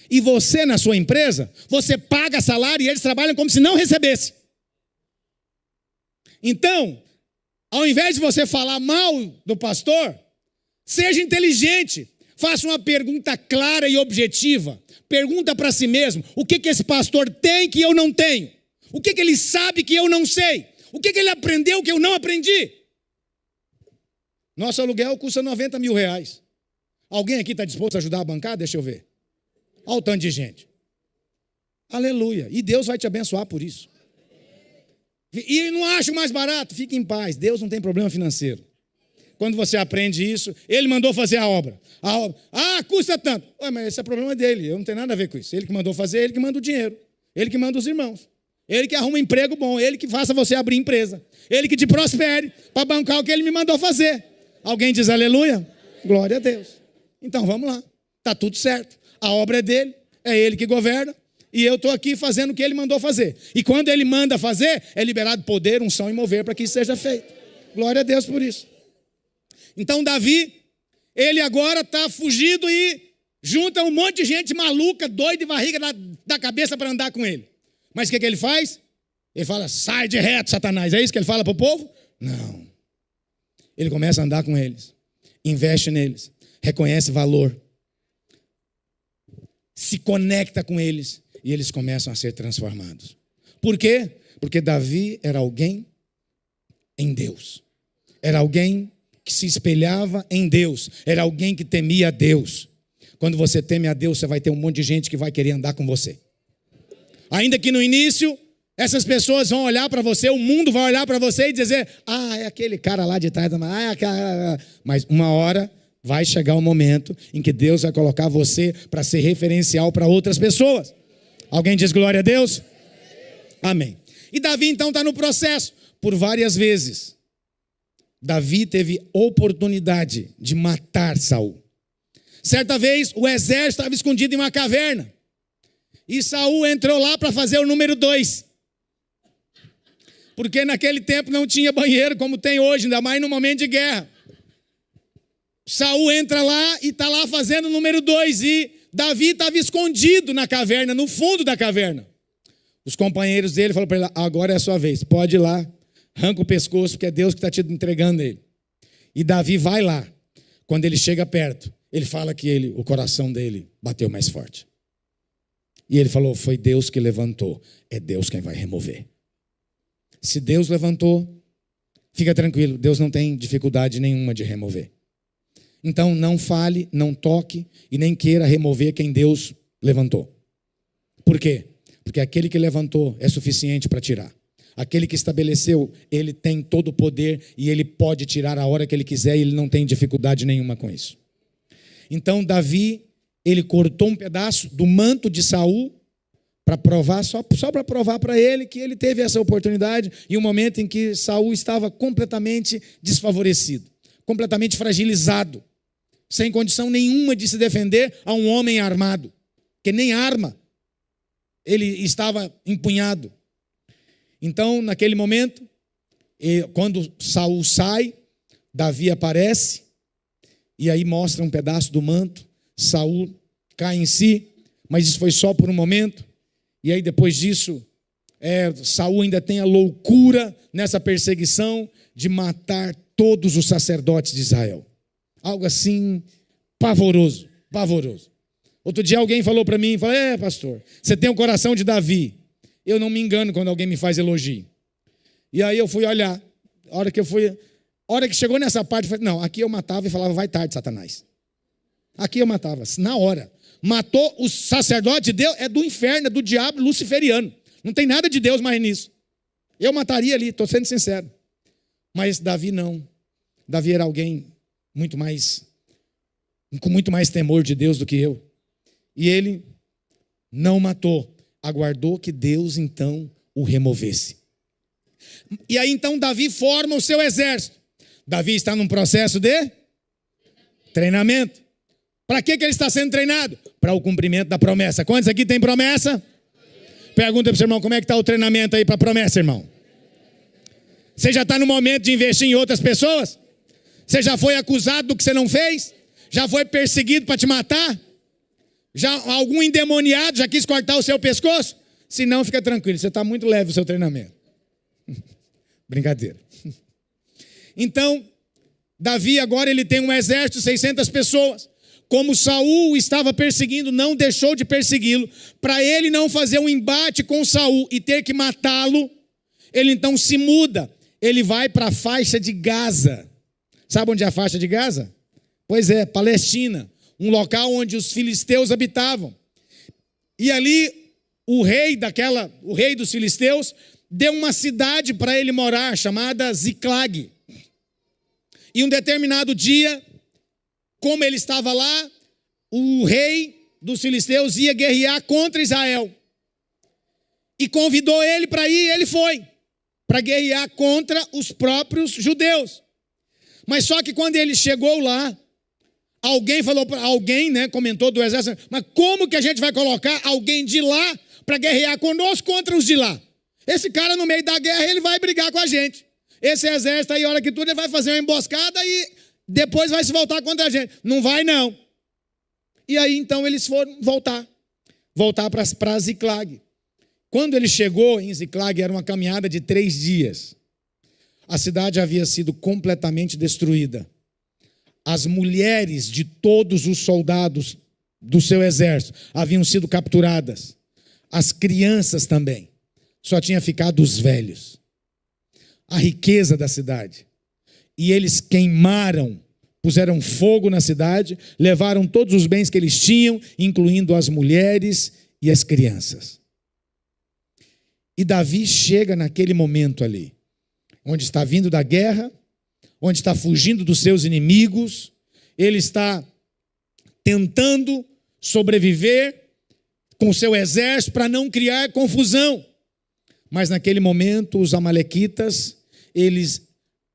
E você, na sua empresa, você paga salário e eles trabalham como se não recebesse. Então, ao invés de você falar mal do pastor, seja inteligente. Faça uma pergunta clara e objetiva. Pergunta para si mesmo, o que esse pastor tem que eu não tenho? O que ele sabe que eu não sei? O que ele aprendeu que eu não aprendi? Nosso aluguel custa 90 mil reais. Alguém aqui está disposto a ajudar a bancar? Deixa eu ver. Olha o tanto de gente. Aleluia. E Deus vai te abençoar por isso. E não acho mais barato? Fique em paz. Deus não tem problema financeiro. Quando você aprende isso, Ele mandou fazer a obra. Custa tanto. Ué, mas esse é o problema dele. Eu não tenho nada a ver com isso. Ele que mandou fazer, Ele que manda o dinheiro. Ele que manda os irmãos. Ele que arruma um emprego bom, Ele que faça você abrir empresa. Ele que te prospere para bancar o que Ele me mandou fazer. Alguém diz aleluia? Glória a Deus. Então vamos lá, está tudo certo. A obra é dele, é Ele que governa. E eu estou aqui fazendo o que Ele mandou fazer. E quando Ele manda fazer, é liberado poder, unção e mover para que isso seja feito. Glória a Deus por isso. Então Davi, ele agora está fugido e junta um monte de gente maluca, doida de barriga da cabeça para andar com ele. Mas o que ele faz? Ele fala, sai de reto, Satanás. É isso que ele fala para o povo? Não. Ele começa a andar com eles, investe neles, reconhece valor, se conecta com eles e eles começam a ser transformados. Por quê? Porque Davi era alguém em Deus. Era alguém que se espelhava em Deus. Era alguém que temia a Deus. Quando você teme a Deus, você vai ter um monte de gente que vai querer andar com você. Ainda que no início, essas pessoas vão olhar para você, o mundo vai olhar para você e dizer, é aquele cara lá de trás, mas uma hora Vai chegar o momento em que Deus vai colocar você para ser referencial para outras pessoas. Alguém diz glória a Deus? Amém. E Davi então está no processo por várias vezes. Davi teve oportunidade de matar Saul. Certa vez o exército estava escondido em uma caverna. E Saul entrou lá para fazer o número 2. Porque naquele tempo não tinha banheiro como tem hoje, ainda mais no momento de guerra. Saul entra lá e está lá fazendo o número 2. E Davi estava escondido na caverna, no fundo da caverna. Os companheiros dele falaram para ele: agora é a sua vez, pode ir lá, arranca o pescoço, porque é Deus que está te entregando ele. E Davi vai lá. Quando ele chega perto, ele fala que o coração dele bateu mais forte. E ele falou: foi Deus que levantou, é Deus quem vai remover. Se Deus levantou, fica tranquilo, Deus não tem dificuldade nenhuma de remover. Então não fale, não toque e nem queira remover quem Deus levantou. Por quê? Porque aquele que levantou é suficiente para tirar. Aquele que estabeleceu, ele tem todo o poder e ele pode tirar a hora que ele quiser e ele não tem dificuldade nenhuma com isso. Então Davi, ele cortou um pedaço do manto de Saul para provar, só para provar para ele que ele teve essa oportunidade em um momento em que Saul estava completamente desfavorecido, completamente fragilizado, sem condição nenhuma de se defender a um homem armado, que nem arma ele estava empunhado. Então, naquele momento, quando Saul sai, Davi aparece, e aí mostra um pedaço do manto. Saul cai em si, mas isso foi só por um momento. E aí depois disso, Saul ainda tem a loucura nessa perseguição de matar todos os sacerdotes de Israel. Algo assim pavoroso, pavoroso. Outro dia alguém falou para mim, falou: pastor, você tem o coração de Davi. Eu não me engano quando alguém me faz elogio. E aí eu fui olhar. A hora que chegou nessa parte, eu falei: não, aqui eu matava e falava: vai tarde, Satanás. Aqui eu matava, na hora. Matou o sacerdote de Deus, é do inferno, é do diabo luciferiano. Não tem nada de Deus mais nisso. Eu mataria ali, estou sendo sincero. Mas Davi não. Davi era alguém com muito mais temor de Deus do que eu. E ele não matou, aguardou que Deus então o removesse. E aí então Davi forma o seu exército. Davi está num processo de treinamento. Para que ele está sendo treinado? Para o cumprimento da promessa. Quantos aqui tem promessa? Pergunta para o seu irmão: como é que está o treinamento aí para a promessa, irmão? Você já está no momento de investir em outras pessoas? Você já foi acusado do que você não fez? Já foi perseguido para te matar? Já algum endemoniado já quis cortar o seu pescoço? Se não, fica tranquilo, você está muito leve o seu treinamento. Brincadeira. Então, Davi agora ele tem um exército de 600 pessoas. Como Saul estava perseguindo, não deixou de persegui-lo. Para ele não fazer um embate com Saul e ter que matá-lo, ele então se muda. Ele vai para a faixa de Gaza. Sabe onde é a faixa de Gaza? Pois é, Palestina. Um local onde os filisteus habitavam. E ali o rei dos filisteus deu uma cidade para ele morar, chamada Ziclag. E um determinado dia, como ele estava lá, o rei dos filisteus ia guerrear contra Israel. E convidou ele para ir, e ele foi, para guerrear contra os próprios judeus. Mas só que quando ele chegou lá, alguém comentou do exército: mas como que a gente vai colocar alguém de lá para guerrear conosco contra os de lá? Esse cara no meio da guerra, ele vai brigar com a gente. Esse exército aí, a hora que tudo, ele vai fazer uma emboscada e depois vai se voltar contra a gente. Não vai não. E aí então eles foram voltar para Ziclag. Quando ele chegou em Ziclag, era uma caminhada de 3 dias. A cidade havia sido completamente destruída. As mulheres de todos os soldados do seu exército haviam sido capturadas. As crianças também. Só tinha ficado os velhos. A riqueza da cidade. E eles queimaram, puseram fogo na cidade, levaram todos os bens que eles tinham, incluindo as mulheres e as crianças. E Davi chega naquele momento ali, onde está vindo da guerra, onde está fugindo dos seus inimigos, ele está tentando sobreviver com seu exército para não criar confusão. Mas naquele momento, os amalequitas,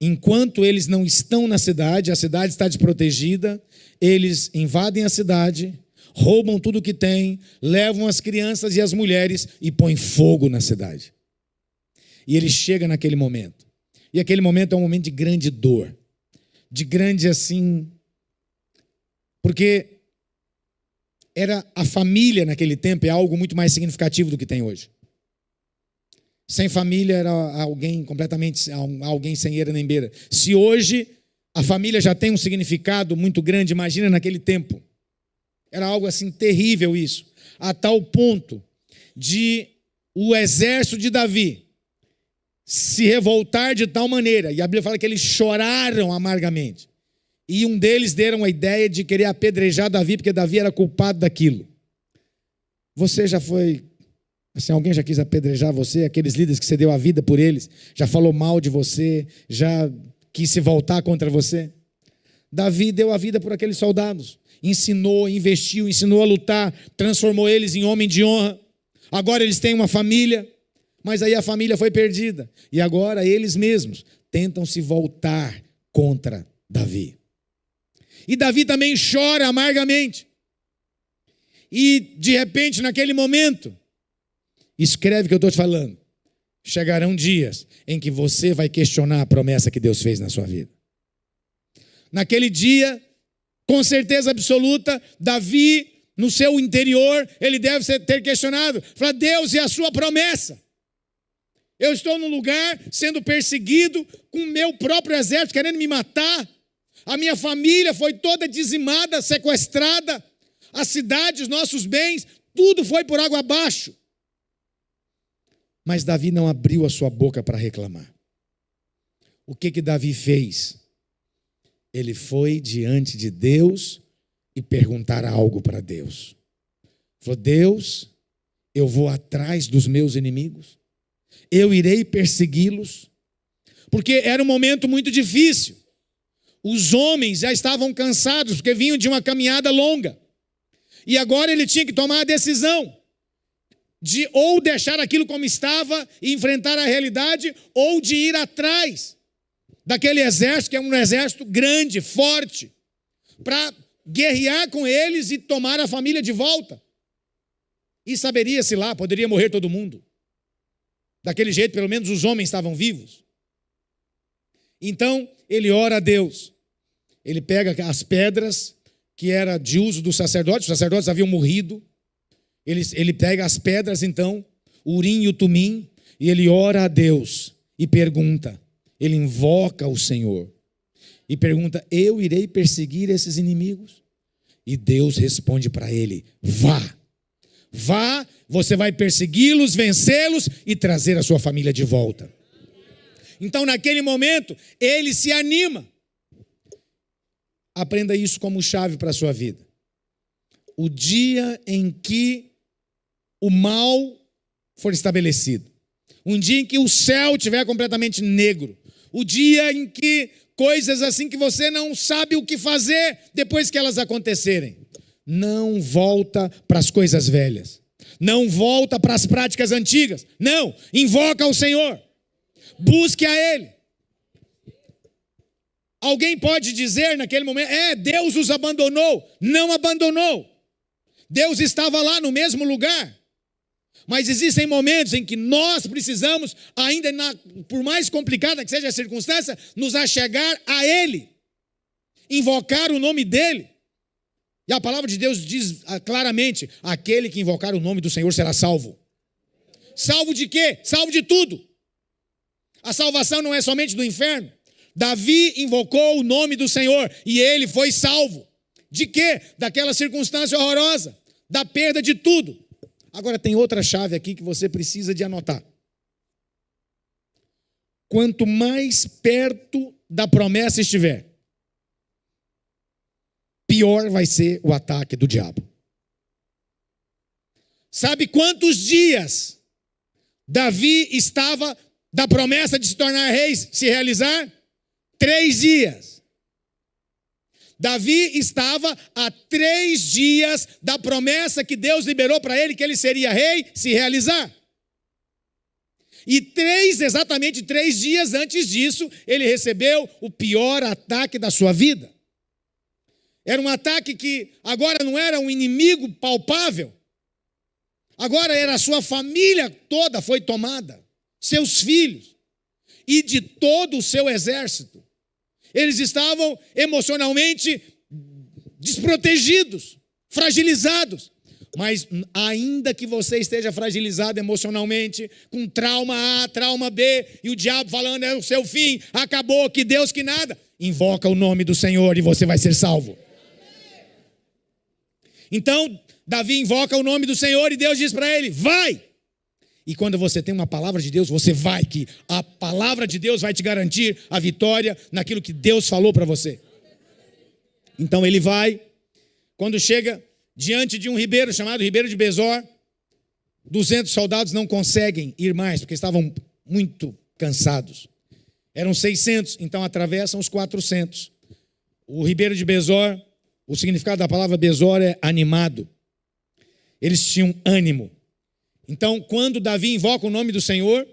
enquanto eles não estão na cidade, a cidade está desprotegida, eles invadem a cidade, roubam tudo que tem, levam as crianças e as mulheres e põem fogo na cidade. E ele chega naquele momento. E aquele momento é um momento de grande dor, de grande assim, porque a família naquele tempo é algo muito mais significativo do que tem hoje. Sem família era alguém completamente, alguém sem eira nem beira. Se hoje a família já tem um significado muito grande, imagina naquele tempo. Era algo assim terrível isso, a tal ponto de o exército de Davi se revoltar de tal maneira, e a Bíblia fala que eles choraram amargamente, e um deles deram a ideia de querer apedrejar Davi, porque Davi era culpado daquilo. Você já foi, assim, alguém já quis apedrejar você, aqueles líderes que você deu a vida por eles, já falou mal de você, já quis se voltar contra você? Davi deu a vida por aqueles soldados, ensinou, investiu, ensinou a lutar, transformou eles em homem de honra. Agora eles têm uma família, mas aí a família foi perdida, e agora eles mesmos tentam se voltar contra Davi. E Davi também chora amargamente, e de repente naquele momento, escreve o que eu estou te falando, chegarão dias em que você vai questionar a promessa que Deus fez na sua vida. Naquele dia, com certeza absoluta, Davi, no seu interior, ele deve ter questionado, falar: Deus, e a sua promessa? Eu estou num lugar sendo perseguido, com o meu próprio exército querendo me matar, a minha família foi toda dizimada, sequestrada, a cidade, os nossos bens, tudo foi por água abaixo. Mas Davi não abriu a sua boca para reclamar. O que Davi fez? Ele foi diante de Deus e perguntar algo para Deus. Falou: Deus, eu vou atrás dos meus inimigos, eu irei persegui-los, porque era um momento muito difícil. Os homens já estavam cansados, porque vinham de uma caminhada longa, e agora ele tinha que tomar a decisão de ou deixar aquilo como estava e enfrentar a realidade, ou de ir atrás daquele exército, que é um exército grande, forte, para guerrear com eles e tomar a família de volta. E saberia-se lá, poderia morrer todo mundo. Daquele jeito, pelo menos os homens estavam vivos. Então, ele ora a Deus. Ele pega as pedras, que era de uso dos sacerdotes, os sacerdotes haviam morrido. Ele pega as pedras, então, o Urim e o Tumim, e ele ora a Deus e pergunta. Ele invoca o Senhor e pergunta: eu irei perseguir esses inimigos? E Deus responde para ele: vá, você vai persegui-los, vencê-los e trazer a sua família de volta. Então naquele momento ele se anima. Aprenda isso como chave para a sua vida. O dia em que o mal for estabelecido, um dia em que o céu estiver completamente negro, o dia em que coisas assim que você não sabe o que fazer depois que elas acontecerem, não volta para as coisas velhas, não volta para as práticas antigas, não, invoca o Senhor, busque a Ele. Alguém pode dizer naquele momento: Deus os abandonou. Não abandonou, Deus estava lá no mesmo lugar. Mas existem momentos em que nós precisamos, ainda por mais complicada que seja a circunstância, nos achegar a Ele, invocar o nome dEle. E a palavra de Deus diz claramente: aquele que invocar o nome do Senhor será salvo. Salvo de quê? Salvo de tudo. A salvação não é somente do inferno. Davi invocou o nome do Senhor e ele foi salvo. De quê? Daquela circunstância horrorosa, da perda de tudo. Agora tem outra chave aqui que você precisa de anotar. Quanto mais perto da promessa estiver, pior vai ser o ataque do diabo. Sabe quantos dias Davi estava da promessa de se tornar rei se realizar? 3 dias. Davi estava a 3 dias da promessa que Deus liberou para ele, que ele seria rei, se realizar. E exatamente 3 dias antes disso, ele recebeu o pior ataque da sua vida. Era um ataque que agora não era um inimigo palpável. Agora era a sua família toda foi tomada, seus filhos e de todo o seu exército. Eles estavam emocionalmente desprotegidos, fragilizados. Mas ainda que você esteja fragilizado emocionalmente, com trauma A, trauma B, e o diabo falando é o seu fim, acabou, que Deus, que nada, invoca o nome do Senhor e você vai ser salvo. Então, Davi invoca o nome do Senhor e Deus diz para ele, vai! E quando você tem uma palavra de Deus, você vai, que a palavra de Deus vai te garantir a vitória naquilo que Deus falou para você. Então ele vai, quando chega diante de um ribeiro chamado Ribeiro de Besor, 200 soldados não conseguem ir mais, porque estavam muito cansados. Eram 600, então atravessam os 400. O Ribeiro de Besor, o significado da palavra Besor é animado. Eles tinham ânimo. Então, quando Davi invoca o nome do Senhor,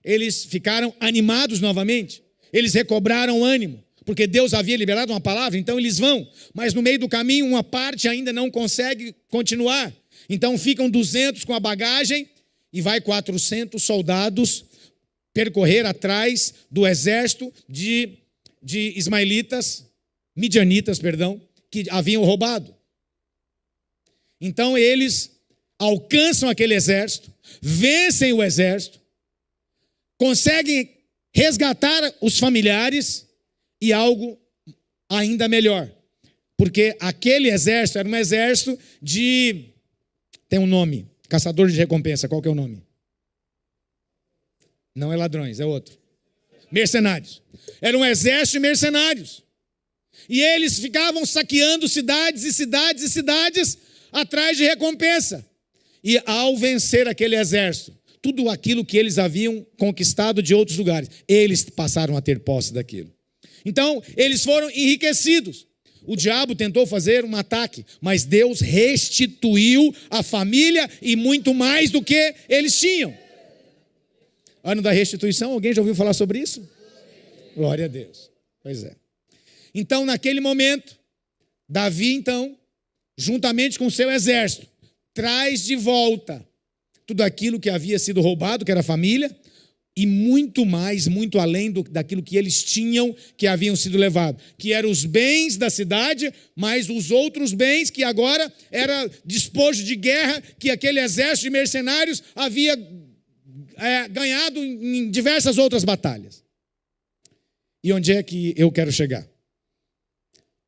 eles ficaram animados novamente. Eles recobraram ânimo, porque Deus havia liberado uma palavra, então eles vão. Mas no meio do caminho, uma parte ainda não consegue continuar. Então ficam 200 com a bagagem e vai 400 soldados percorrer atrás do exército de midianitas, que haviam roubado. Então eles alcançam aquele exército, vencem o exército, conseguem resgatar os familiares e algo ainda melhor. Porque aquele exército era um exército tem um nome, caçador de recompensa, qual que é o nome? Não é ladrões, é outro. Mercenários. Era um exército de mercenários. E eles ficavam saqueando cidades e cidades e cidades atrás de recompensa. E ao vencer aquele exército, tudo aquilo que eles haviam conquistado de outros lugares, eles passaram a ter posse daquilo. Então, eles foram enriquecidos. O diabo tentou fazer um ataque, mas Deus restituiu a família e muito mais do que eles tinham. Ano da restituição, alguém já ouviu falar sobre isso? Glória a Deus. Pois é. Então, naquele momento, Davi, então, juntamente com o seu exército, traz de volta tudo aquilo que havia sido roubado, que era a família, e muito mais, muito além daquilo que eles tinham, que haviam sido levados, que eram os bens da cidade, mas os outros bens que agora era despojo de guerra, que aquele exército de mercenários havia ganhado em diversas outras batalhas. E onde é que eu quero chegar?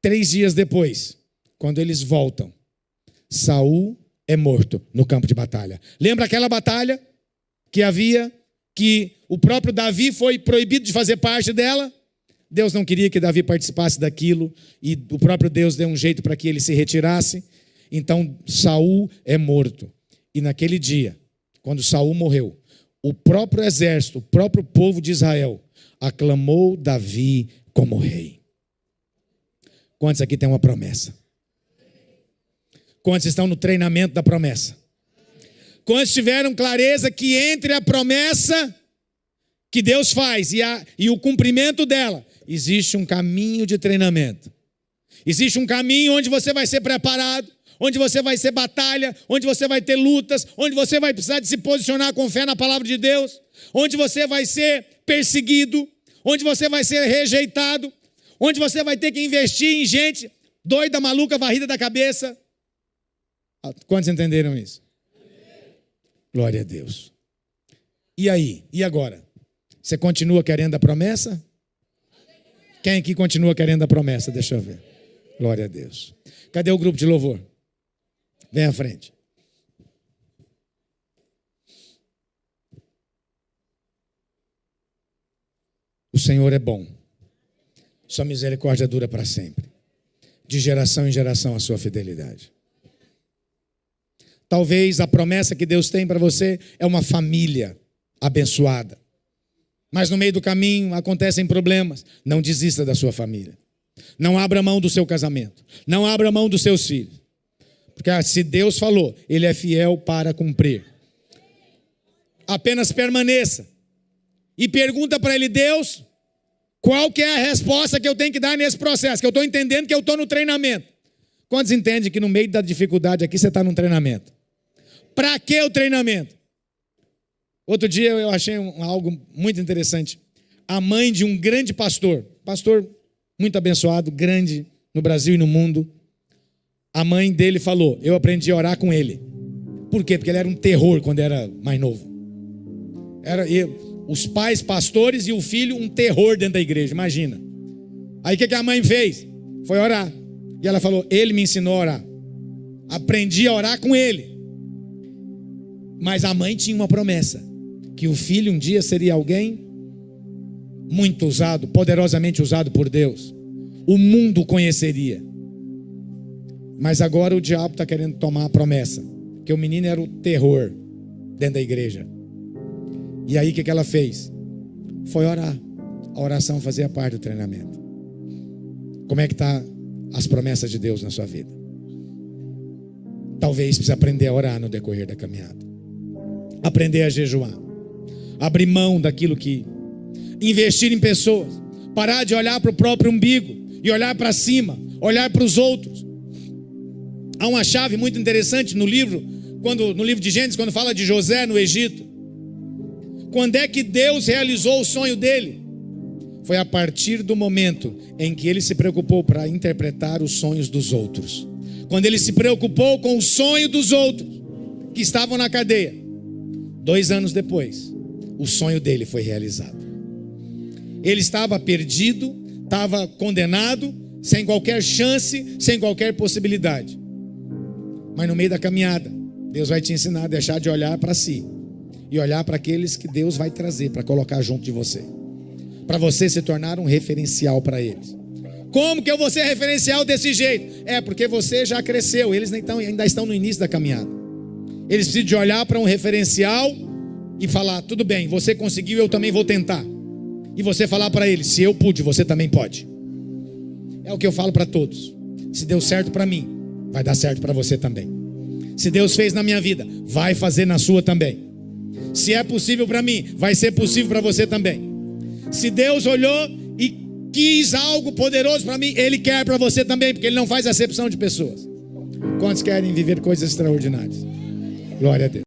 3 dias depois, quando eles voltam, Saul é morto no campo de batalha. Lembra aquela batalha que o próprio Davi foi proibido de fazer parte dela? Deus não queria que Davi participasse daquilo e o próprio Deus deu um jeito para que ele se retirasse. Então Saul é morto. E naquele dia, quando Saul morreu, o próprio exército, o próprio povo de Israel aclamou Davi como rei. Quantos aqui tem uma promessa? Quantos estão no treinamento da promessa? Quantos tiveram clareza que entre a promessa que Deus faz e o cumprimento dela, existe um caminho de treinamento. Existe um caminho onde você vai ser preparado, onde você vai ser batalha, onde você vai ter lutas, onde você vai precisar de se posicionar com fé na palavra de Deus, onde você vai ser perseguido, onde você vai ser rejeitado, onde você vai ter que investir em gente doida, maluca, varrida da cabeça. Quantos entenderam isso? Glória a Deus. E aí? E agora? Você continua querendo a promessa? Quem aqui continua querendo a promessa? Deixa eu ver. Glória a Deus. Cadê o grupo de louvor? Vem à frente. O Senhor é bom. Sua misericórdia dura para sempre. De geração em geração a sua fidelidade. Talvez a promessa que Deus tem para você é uma família abençoada. Mas no meio do caminho acontecem problemas. Não desista da sua família. Não abra mão do seu casamento. Não abra mão dos seus filhos. Porque se Deus falou, Ele é fiel para cumprir. Apenas permaneça. E pergunta para Ele: Deus, qual que é a resposta que eu tenho que dar nesse processo? Que eu estou entendendo que eu estou no treinamento. Quantos entendem que no meio da dificuldade aqui você está num treinamento? Para que o treinamento? Outro dia eu achei algo muito interessante. A mãe de um grande pastor muito abençoado, grande no Brasil e no mundo. A mãe dele falou: eu aprendi a orar com ele. Por quê? Porque ele era um terror quando era mais novo. Os pais pastores e o filho um terror dentro da igreja, imagina. Aí o que a mãe fez? Foi orar. E ela falou: ele me ensinou a orar. Aprendi a orar com ele. Mas a mãe tinha uma promessa, que o filho um dia seria alguém muito usado, poderosamente usado por Deus. O mundo o conheceria. Mas agora o diabo está querendo tomar a promessa, que o menino era o terror dentro da igreja. E aí o que ela fez? Foi orar. A oração fazia parte do treinamento. Como é que está as promessas de Deus na sua vida? Talvez precise aprender a orar no decorrer da caminhada. Aprender a jejuar. Abrir mão daquilo que... Investir em pessoas. Parar de olhar para o próprio umbigo e olhar para cima, olhar para os outros. Há uma chave muito interessante no livro de Gênesis, quando fala de José no Egito. Quando é que Deus realizou o sonho dele? Foi a partir do momento em que ele se preocupou para interpretar os sonhos dos outros. Quando ele se preocupou com o sonho dos outros que estavam na cadeia. 2 anos depois, o sonho dele foi realizado. Ele estava perdido, estava condenado, sem qualquer chance, sem qualquer possibilidade. Mas no meio da caminhada, Deus vai te ensinar a deixar de olhar para si e olhar para aqueles que Deus vai trazer para colocar junto de você, para você se tornar um referencial para eles. Como que eu vou ser referencial desse jeito? Porque você já cresceu, eles ainda estão no início da caminhada. Eles precisam de olhar para um referencial e falar: tudo bem, você conseguiu, eu também vou tentar. E você falar para eles: se eu pude, você também pode. É o que eu falo para todos. Se deu certo para mim, vai dar certo para você também. Se Deus fez na minha vida, vai fazer na sua também. Se é possível para mim, vai ser possível para você também. Se Deus olhou e quis algo poderoso para mim, Ele quer para você também, porque Ele não faz acepção de pessoas. Quantos querem viver coisas extraordinárias? Glória a Deus.